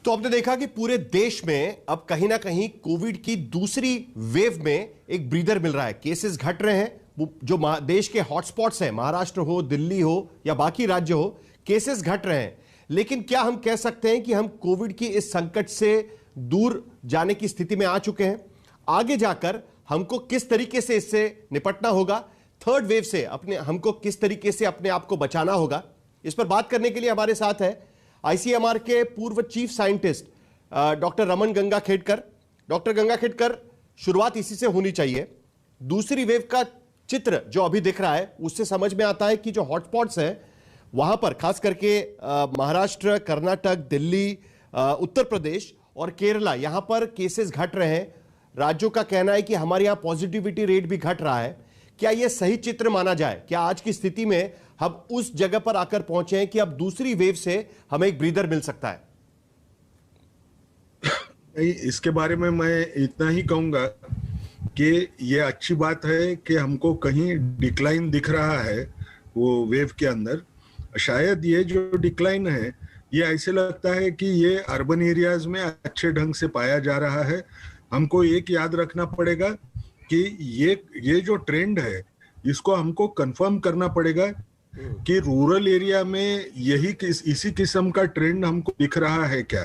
तो आपने देखा कि पूरे देश में अब कहीं ना कहीं कोविड की दूसरी वेव में एक ब्रीदर मिल रहा है। केसेस घट रहे हैं। जो देश के हॉटस्पॉट्स हैं, महाराष्ट्र हो, दिल्ली हो या बाकी राज्य हो, केसेस घट रहे हैं। लेकिन क्या हम कह सकते हैं कि हम कोविड की इस संकट से दूर जाने की स्थिति में आ चुके हैं? आगे जाकर हमको किस तरीके से इससे निपटना होगा, थर्ड वेव से हमको किस तरीके से अपने आप को बचाना होगा, इस पर बात करने के लिए हमारे साथ है आईसीएमआर के पूर्व chief scientist doctor Raman Gangakhedkar. Doctor Gangakhedkar, शुरुआत इसी से होनी चाहिए। दूसरी वेव का चित्र जो अभी दिख रहा है उससे समझ में आता है कि जो हॉटस्पॉट्स हैं वहां पर खास करके महाराष्ट्र, कर्नाटक, दिल्ली, उत्तर प्रदेश और केरला, यहां पर केसेस घट रहे हैं। राज्यों का कहना है कि हमारे यहां पॉजिटिविटी रेट भी घट रहा है। क्या यह सही चित्र माना जाए? क्या आज की स्थिति में हम उस जगह पर आकर पहुंचे हैं कि अब दूसरी वेव से हमें एक ब्रीदर मिल सकता है? नहीं, इसके बारे में मैं इतना ही कहूंगा कि ये अच्छी बात है कि हमको कहीं डिक्लाइन दिख रहा है वो वेव के अंदर। शायद ये जो डिक्लाइन है ये ऐसे लगता है कि ये अर्बन एरियाज में अच्छे ढंग से पाया जा रहा है। हमको एक याद रखना पड़ेगा कि ये जो ट्रेंड है इसको हमको कंफर्म करना पड़ेगा कि रूरल एरिया में इसी किस्म का ट्रेंड हमको दिख रहा है क्या,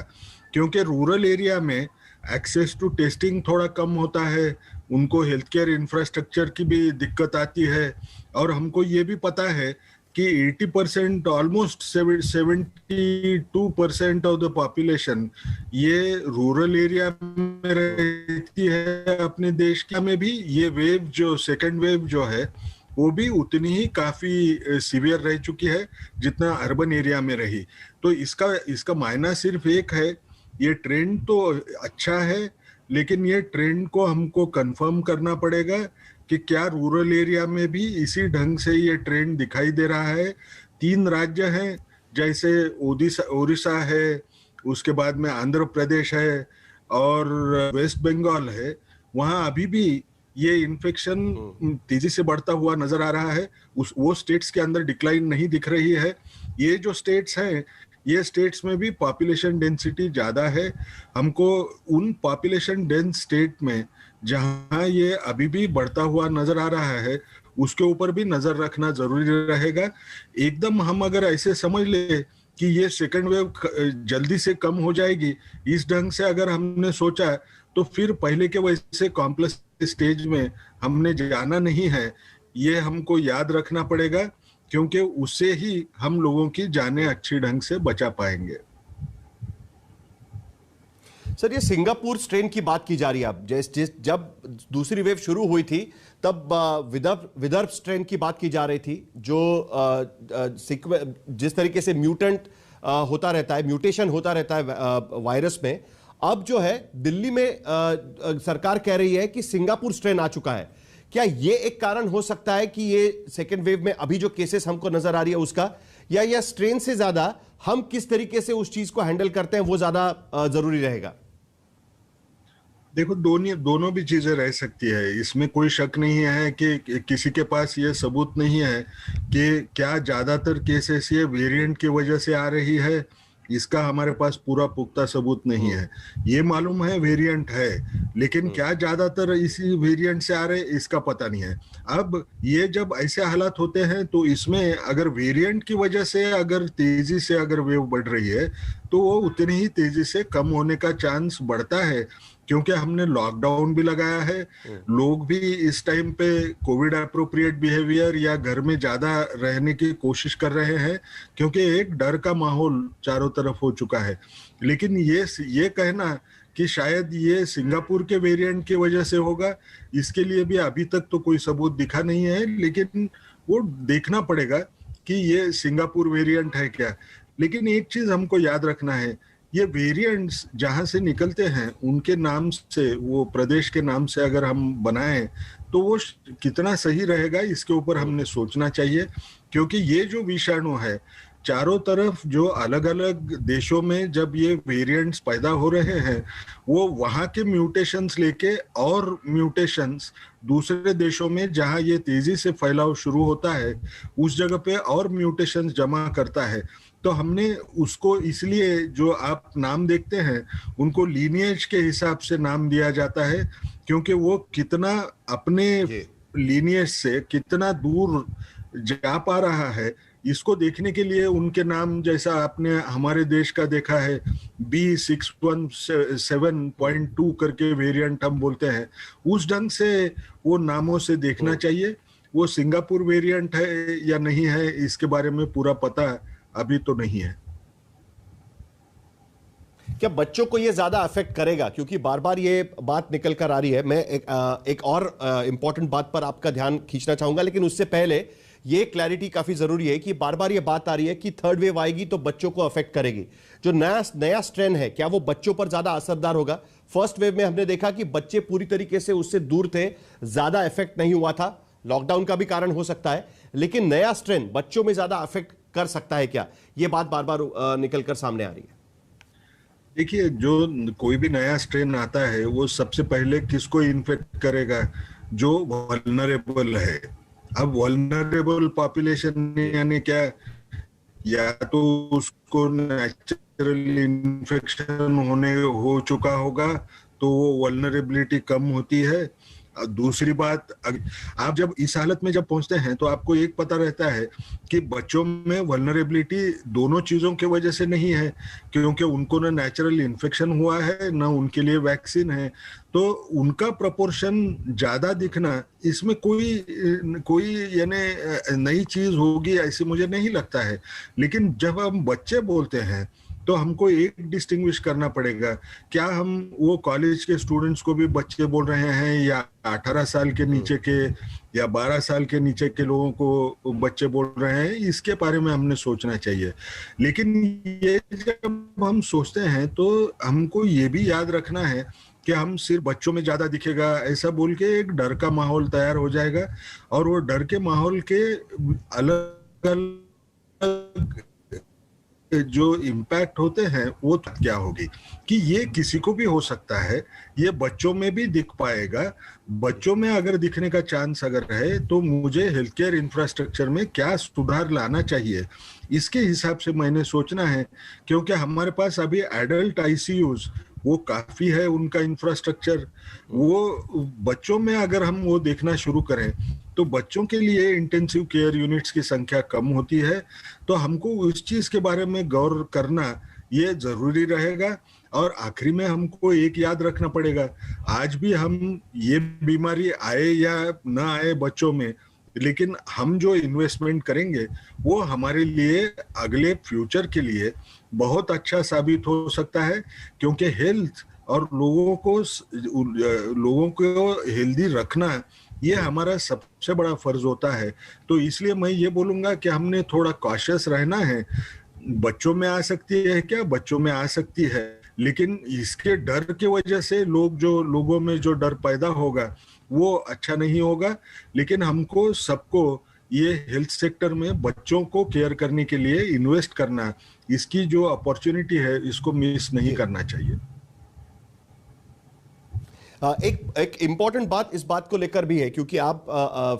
क्योंकि रूरल एरिया में एक्सेस टू टेस्टिंग थोड़ा कम होता है, उनको हेल्थ केयर इंफ्रास्ट्रक्चर की भी दिक्कत आती है। और हमको ये भी पता है कि 80%, ऑलमोस्ट 72% ऑफ द पॉपुलेशन ये रूरल एरिया में रहती है। अपने देश का में भी ये वेव जो सेकेंड वेव जो है वो भी उतनी ही काफी सीवियर रह चुकी है जितना अर्बन एरिया में रही। तो इसका मायना सिर्फ एक है, ये ट्रेंड तो अच्छा है लेकिन ये ट्रेंड को हमको कंफर्म करना पड़ेगा कि क्या रूरल एरिया में भी इसी ढंग से ये ट्रेंड दिखाई दे रहा है। 3 राज्य हैं, जैसे उड़ीसा है, उसके बाद में आंध्र प्रदेश है और वेस्ट बंगाल है। वहाँ अभी भी ये इन्फेक्शन तेजी से बढ़ता हुआ नजर आ रहा है। वो स्टेट्स के अंदर डिक्लाइन नहीं दिख रही है। ये जो स्टेट्स हैं, ये स्टेट्स में भी पॉपुलेशन डेंसिटी ज्यादा है। हमको उन पॉपुलेशन डेंस स्टेट में जहां ये अभी भी बढ़ता हुआ नजर आ रहा है उसके ऊपर भी नजर रखना जरूरी रहेगा। एकदम हम अगर ऐसे समझ ले कि ये सेकंड वेव जल्दी से कम हो जाएगी, इस ढंग से अगर हमने सोचा तो फिर पहले के वैसे कॉम्प्लेक्स स्टेज में हमने जाना नहीं है। ये हमको याद रखना पड़ेगा क्योंकि उससे ही हम लोगों की जानें अच्छी ढंग से बचा पाएंगे। सर, ये सिंगापुर स्ट्रेन की बात की जा रही है। अब जब दूसरी वेव शुरू हुई थी तब विदर्भ स्ट्रेन की बात की जा रही थी, जो जिस तरीके से म्यूटेंट होता रहता है, म्यूटेशन होता रहता है वायरस में। अब जो है दिल्ली में सरकार कह रही है कि सिंगापुर स्ट्रेन आ चुका है। क्या ये एक कारण हो सकता है कि ये सेकेंड वेव में अभी जो केसेस हमको नजर आ रही है उसका, या यह स्ट्रेन से ज्यादा हम किस तरीके से उस चीज को हैंडल करते हैं वो ज्यादा जरूरी रहेगा? देखो, दोनों भी चीजें रह सकती है, इसमें कोई शक नहीं है कि किसी के पास ये सबूत नहीं है कि क्या ज्यादातर केसेस ये वेरिएंट की वजह से आ रही है। इसका हमारे पास पूरा पुख्ता सबूत नहीं है। ये मालूम है वेरिएंट है, लेकिन क्या ज्यादातर इसी वेरिएंट से आ रहे इसका पता नहीं है। अब ये जब ऐसे हालात होते हैं तो इसमें अगर वेरिएंट की वजह से अगर तेजी से अगर वेव बढ़ रही है तो वो उतनी ही तेजी से कम होने का चांस बढ़ता है, क्योंकि हमने लॉकडाउन भी लगाया है। लोग भी इस टाइम पे कोविड अप्रोप्रिएट बिहेवियर या घर में ज्यादा रहने की कोशिश कर रहे हैं, क्योंकि एक डर का माहौल चारों तरफ हो चुका है। लेकिन ये कहना कि शायद ये सिंगापुर के वेरिएंट की वजह से होगा, इसके लिए भी अभी तक तो कोई सबूत दिखा नहीं है। लेकिन वो देखना पड़ेगा कि ये सिंगापुर वेरिएंट है क्या। लेकिन एक चीज हमको याद रखना है, ये वेरिएंट्स जहां से निकलते हैं उनके नाम से, वो प्रदेश के नाम से अगर हम बनाएं तो वो कितना सही रहेगा इसके ऊपर हमने सोचना चाहिए। क्योंकि ये जो विषाणु है चारों तरफ जो अलग अलग देशों में जब ये वेरिएंट्स पैदा हो रहे हैं, वो वहाँ के म्यूटेशंस लेके और म्यूटेशंस दूसरे देशों में जहाँ ये तेजी से फैलाव शुरू होता है उस जगह पे और म्यूटेशंस जमा करता है। तो हमने उसको इसलिए जो आप नाम देखते हैं उनको लीनिएज के हिसाब से नाम दिया जाता है, क्योंकि वो कितना अपने जी। लीनिएज से कितना दूर जा पा रहा है, इसको देखने के लिए उनके नाम, जैसा आपने हमारे देश का देखा है B617.2 करके वेरिएंट हम बोलते हैं, उस ढंग से वो नामों से देखना चाहिए। वो सिंगापुर वेरिएंट है या नहीं है, इसके बारे में पूरा पता अभी तो नहीं है। क्या बच्चों को ये ज्यादा अफेक्ट करेगा? क्योंकि बार बार ये बात निकल कर आ रही है। मैं एक और इंपॉर्टेंट बात पर आपका ध्यान खींचना चाहूंगा, लेकिन उससे पहले ये क्लैरिटी काफी जरूरी है कि बार बार ये बात आ रही है कि थर्ड वेव आएगी तो बच्चों को अफेक्ट करेगी। जो नया स्ट्रेन है, क्या वो बच्चों पर ज्यादा असरदार होगा? फर्स्ट वेव में हमने देखा कि बच्चे पूरी तरीके से उससे दूर थे, ज्यादा इफेक्ट नहीं हुआ था। लॉकडाउन का भी कारण हो सकता है, लेकिन नया स्ट्रेन बच्चों में ज्यादा अफेक्ट कर सकता है क्या? ये बात बार बार निकलकर सामने आ रही है। देखिए, जो कोई भी नया स्ट्रेन आता है वो सबसे पहले किसको इन्फेक्ट करेगा? जो वल्नरेबल है। अब वल्नरेबल पॉपुलेशन यानी क्या? या तो उसको नेचुरल इन्फेक्शन हो चुका होगा तो वो वल्नरेबिलिटी कम होती है। दूसरी बात, आप जब इस हालत में जब पहुंचते हैं तो आपको एक पता रहता है कि बच्चों में वल्नरेबिलिटी दोनों चीजों की वजह से नहीं है, क्योंकि उनको ना नेचुरल इन्फेक्शन हुआ है ना उनके लिए वैक्सीन है, तो उनका प्रोपोर्शन ज्यादा दिखना, इसमें कोई यानी नई चीज होगी ऐसे मुझे नहीं लगता है। लेकिन जब हम बच्चे बोलते हैं तो हमको एक डिस्टिंग्विश करना पड़ेगा, क्या हम वो कॉलेज के स्टूडेंट्स को भी बच्चे बोल रहे हैं या 18 साल के नीचे के या 12 साल के नीचे के लोगों को बच्चे बोल रहे हैं, इसके बारे में हमने सोचना चाहिए। लेकिन ये जब हम सोचते हैं तो हमको ये भी याद रखना है कि हम सिर्फ बच्चों में ज्यादा दिखेगा ऐसा बोल के एक डर का माहौल तैयार हो जाएगा, और वो डर के माहौल के अलग अलग जो इम्पैक्ट होते हैं वो क्या होगी कि ये किसी को भी हो सकता है, ये बच्चों में भी दिख पाएगा। बच्चों में अगर दिखने का चांस अगर है तो मुझे हेल्थ केयर इंफ्रास्ट्रक्चर में क्या सुधार लाना चाहिए, इसके हिसाब से मैंने सोचना है। क्योंकि हमारे पास अभी एडल्ट आईसीयूज वो काफी है, उनका इंफ्रास्ट्रक्चर, वो बच्चों में अगर हम वो देखना शुरू करें तो बच्चों के लिए इंटेंसिव केयर यूनिट्स की संख्या कम होती है। तो हमको उस चीज के बारे में गौर करना ये जरूरी रहेगा। और आखिरी में हमको एक याद रखना पड़ेगा, आज भी हम ये बीमारी आए या ना आए बच्चों में, लेकिन हम जो इन्वेस्टमेंट करेंगे वो हमारे लिए अगले फ्यूचर के लिए बहुत अच्छा साबित हो सकता है। क्योंकि हेल्थ और लोगों को हेल्दी रखना ये हमारा सबसे बड़ा फर्ज होता है। तो इसलिए मैं ये बोलूंगा कि हमने थोड़ा कॉशियस रहना है। बच्चों में आ सकती है क्या? बच्चों में आ सकती है, लेकिन इसके डर की वजह से लोगों में जो डर पैदा होगा वो अच्छा नहीं होगा। लेकिन हमको सबको ये हेल्थ सेक्टर में बच्चों को केयर करने के लिए इन्वेस्ट करना, इसकी जो अपॉर्चुनिटी है इसको मिस नहीं करना चाहिए। एक इंपॉर्टेंट बात इस बात को लेकर भी है, क्योंकि आप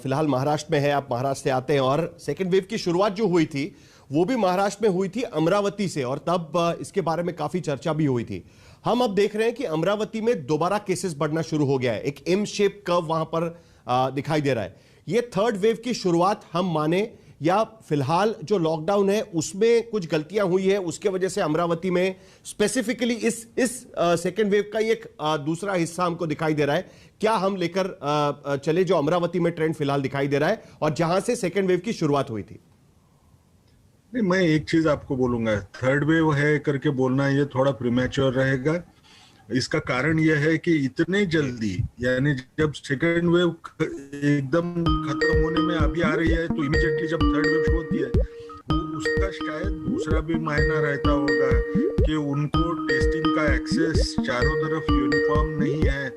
फिलहाल महाराष्ट्र में हैं, आप महाराष्ट्र से आते हैं, और सेकेंड वेव की शुरुआत जो हुई थी वो भी महाराष्ट्र में हुई थी, अमरावती से, और तब इसके बारे में काफी चर्चा भी हुई थी। हम अब देख रहे हैं कि अमरावती में दोबारा केसेस बढ़ना शुरू हो गया है, एक एम शेप कर्व वहां पर दिखाई दे रहा है। ये थर्ड वेव की शुरुआत हम माने, या फिलहाल जो लॉकडाउन है उसमें कुछ गलतियां हुई है, उसके वजह से अमरावती में स्पेसिफिकली इस सेकेंड वेव का एक दूसरा हिस्सा हमको दिखाई दे रहा है? क्या हम लेकर चले जो अमरावती में ट्रेंड फिलहाल दिखाई दे रहा है और जहां से सेकेंड वेव की शुरुआत हुई थी? नहीं, मैं एक चीज आपको बोलूंगा, थर्ड वेव है करके बोलना ये थोड़ा प्रीमैच्योर रहेगा। इसका कारण यह है कि इतने जल्दी, यानी जब सेकेंड वेव एकदम खत्म होने में अभी आ रही है तो इमीडिएटली जब थर्ड वेव शुरू होती है तो उसका शायद दूसरा भी मायना रहता होगा कि उनको टेस्टिंग का एक्सेस चारों तरफ यूनिफॉर्म नहीं है।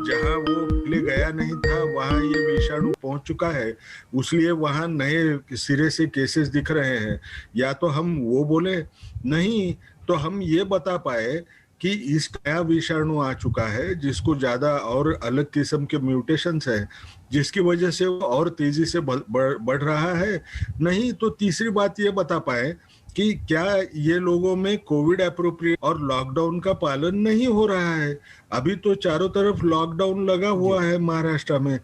जहां वो पहले गया नहीं था वहां ये विषाणु पहुंच चुका है, इसलिए वहां नए सिरे से केसेस दिख रहे हैं। या तो हम वो बोले, नहीं तो हम ये बता पाए कि इस नया विषाणु आ चुका है जिसको ज्यादा और अलग किस्म के म्यूटेशंस है, जिसकी वजह से वो और तेजी से बढ़ रहा है। नहीं तो तीसरी बात ये बता पाए कि क्या ये लोगों में कोविड एप्रोप्रिएट और लॉकडाउन का पालन नहीं हो रहा है। अभी तो चारों तरफ लॉकडाउन लगा जी। हुआ है महाराष्ट्र में।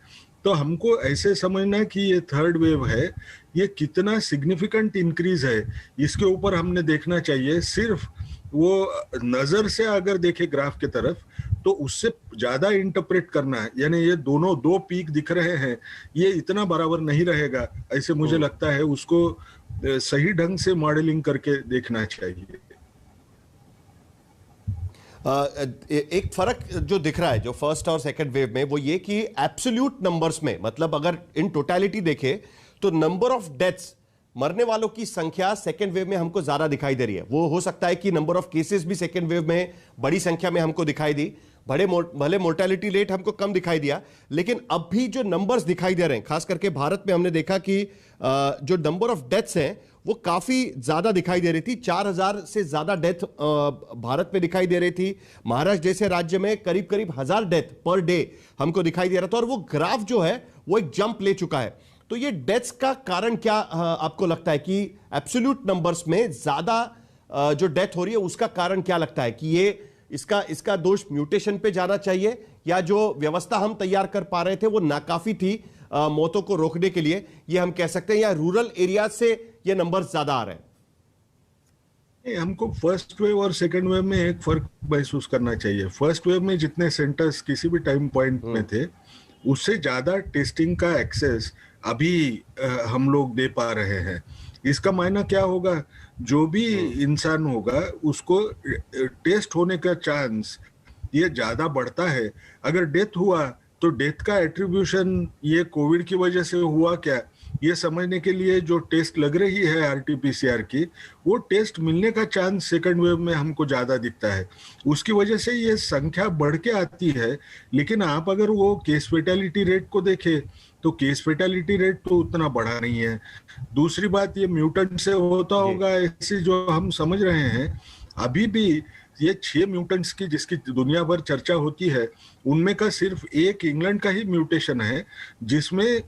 तो हमको ऐसे समझना कि ये थर्ड वेव है, ये कितना सिग्निफिकेंट इंक्रीज है, इसके ऊपर हमने देखना चाहिए। सिर्फ वो नजर से अगर देखे ग्राफ की तरफ तो उससे ज्यादा इंटरप्रेट करना है, यानी ये दोनों दो पीक दिख रहे हैं, ये इतना बराबर नहीं रहेगा ऐसे मुझे लगता है। उसको सही ढंग से मॉडलिंग करके देखना चाहिए। एक फर्क जो दिख रहा है जो फर्स्ट और सेकंड वेव में, वो ये कि एब्सोल्यूट नंबर्स में, मतलब अगर इन टोटलिटी देखें तो नंबर ऑफ डेथ्स, मरने वालों की संख्या सेकेंड वेव में हमको ज्यादा दिखाई दे रही है। वो हो सकता है कि नंबर ऑफ केसेस भी सेकेंड वेव में बड़ी संख्या में हमको दिखाई दी, भले मोर्टेलिटी रेट हमको कम दिखाई दिया, लेकिन अब भी जो नंबर्स दिखाई दे रहे हैं, खास करके भारत में हमने देखा कि जो नंबर ऑफ डेथ्स हैं वो काफी ज्यादा दिखाई दे रही थी। 4000 से ज्यादा डेथ भारत में दिखाई दे रही थी। महाराष्ट्र जैसे राज्य में करीब करीब 1000 डेथ पर डे हमको दिखाई दे रहा था, और वो ग्राफ जो है वो एक जंप ले चुका है। तो ये डेथ्स का कारण क्या आपको लगता है कि एब्सोल्यूट नंबर्स में ज्यादा जो डेथ हो रही है उसका कारण क्या लगता है? कि ये इसका दोष म्यूटेशन पे जाना चाहिए, या जो व्यवस्था हम तैयार कर पा रहे थे वो नाकाफी थी मौतों को रोकने के लिए, ये हम कह सकते हैं, या रूरल एरिया से ये नंबर्स ज्यादा आ रहे हैं? हमको फर्स्ट वेव और सेकंड वेव में एक फर्क महसूस करना चाहिए। फर्स्ट वेव में जितने सेंटर्स किसी भी टाइम पॉइंट में थे, उससे ज्यादा टेस्टिंग का एक्सेस अभी हम लोग दे पा रहे हैं। इसका मायना क्या होगा? जो भी इंसान होगा उसको टेस्ट होने का चांस ये ज्यादा बढ़ता है। अगर डेथ हुआ तो डेथ का एट्रीब्यूशन ये कोविड की वजह से हुआ क्या, ये समझने के लिए जो टेस्ट लग रही है आरटीपीसीआर की, वो टेस्ट मिलने का चांस सेकंड वेव में हमको ज्यादा दिखता है। उसकी वजह से ये संख्या बढ़ के आती है। लेकिन आप अगर वो केस फेटेलिटी रेट को देखें तो केस फेटेलिटी रेट तो उतना बढ़ा नहीं है। दूसरी बात, ये म्यूटेंट से होता होगा ऐसे जो हम समझ रहे हैं। अभी भी ये 6 म्यूटेंट्स की जिसकी दुनिया भर चर्चा होती है, उनमें का सिर्फ एक इंग्लैंड का ही म्यूटेशन है जिसमें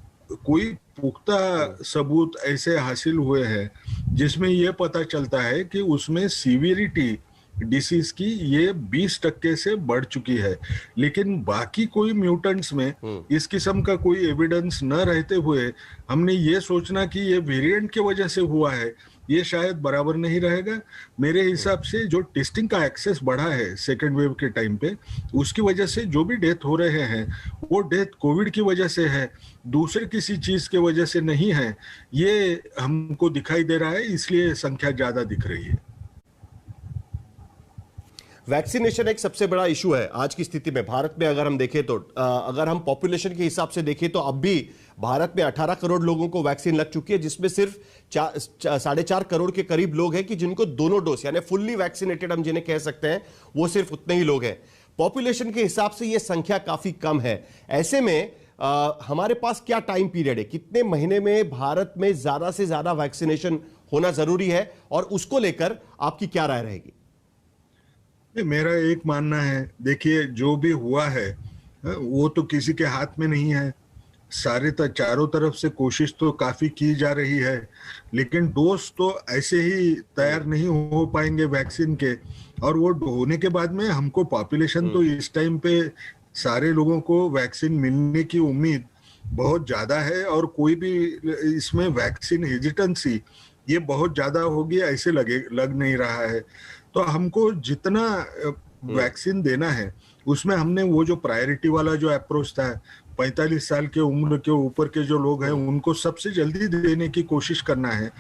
कोई पुख्ता सबूत ऐसे हासिल हुए हैं जिसमें यह पता चलता है कि उसमें सीवियरिटी डिसीज की ये 20% से बढ़ चुकी है। लेकिन बाकी कोई म्यूटेंट्स में इस किस्म का कोई एविडेंस न रहते हुए हमने ये सोचना कि ये वेरिएंट की वजह से हुआ है, ये शायद बराबर नहीं रहेगा। मेरे हिसाब से जो टेस्टिंग का एक्सेस बढ़ा है सेकेंड वेव के टाइम पे, उसकी वजह से जो भी डेथ हो रहे हैं वो डेथ कोविड की वजह से है, दूसरे किसी चीज की वजह से नहीं है। ये हमको दिखाई दे रहा है, इसलिए संख्या ज्यादा दिख रही है। वैक्सीनेशन एक सबसे बड़ा इशू है आज की स्थिति में भारत में। अगर हम देखें तो अगर हम पॉपुलेशन के हिसाब से देखें तो अब भी भारत में 18 करोड़ लोगों को वैक्सीन लग चुकी है, जिसमें सिर्फ 4.5 करोड़ के करीब लोग हैं कि जिनको दोनों डोज यानी फुल्ली वैक्सीनेटेड हम जिन्हें कह सकते हैं, वो सिर्फ उतने ही लोग हैं। पॉपुलेशन के हिसाब से यह संख्या काफी कम है। ऐसे में हमारे पास क्या टाइम पीरियड है, कितने महीने में भारत में ज्यादा से ज्यादा वैक्सीनेशन होना जरूरी है, और उसको लेकर आपकी क्या राय रहेगी? मेरा एक मानना है, देखिए जो भी हुआ है वो तो किसी के हाथ में नहीं है। चारों तरफ से कोशिश तो काफी की जा रही है, लेकिन डोज तो ऐसे ही तैयार नहीं हो पाएंगे वैक्सीन के। और वो होने के बाद में हमको पॉपुलेशन तो इस टाइम पे सारे लोगों को वैक्सीन मिलने की उम्मीद बहुत ज्यादा है, और कोई भी इसमें वैक्सीन हेजिटेंसी ये बहुत ज्यादा होगी ऐसे लग नहीं रहा है। तो हमको जितना वैक्सीन देना है उसमें हमने वो जो प्रायोरिटी वाला जो अप्रोच था, 45 साल के उम्र के ऊपर के जो लोग हैं उनको सबसे जल्दी देने की कोशिश करना है,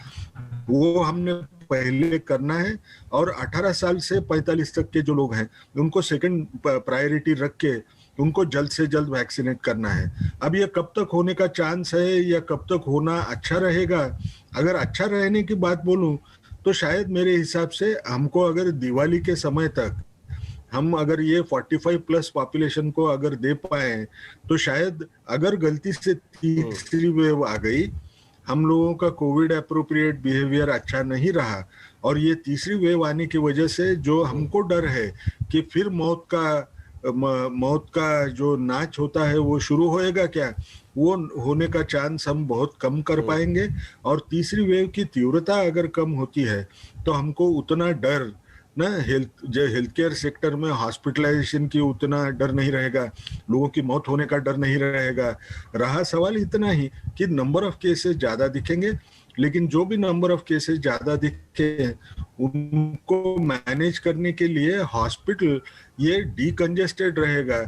वो हमने पहले करना है। और 18 साल से 45 तक के जो लोग हैं उनको सेकंड प्रायोरिटी रख के उनको जल्द से जल्द वैक्सीनेट करना है। अब ये कब तक होने का चांस है या कब तक होना अच्छा रहेगा, अगर अच्छा रहने की बात बोलूं तो शायद मेरे हिसाब से हमको अगर दिवाली के समय तक हम अगर ये 45 प्लस पॉपुलेशन को अगर दे पाए तो शायद, अगर गलती से तीसरी वेव आ गई, हम लोगों का कोविड एप्रोप्रिएट बिहेवियर अच्छा नहीं रहा, और ये तीसरी वेव आने की वजह से जो हमको डर है कि फिर मौत का जो नाच होता है वो शुरू होएगा क्या, वो होने का चांस हम बहुत कम कर पाएंगे। और तीसरी वेव की तीव्रता अगर कम होती है तो हमको उतना डर ना हेल्थ केयर सेक्टर में हॉस्पिटलाइजेशन की उतना डर नहीं रहेगा, लोगों की मौत होने का डर नहीं रहेगा। रहा सवाल इतना ही कि नंबर ऑफ केसेस ज्यादा दिखेंगे, लेकिन जो भी नंबर ऑफ केसेस ज्यादा दिखे उनको मैनेज करने के लिए हॉस्पिटल ये डीकंजेस्टेड रहेगा।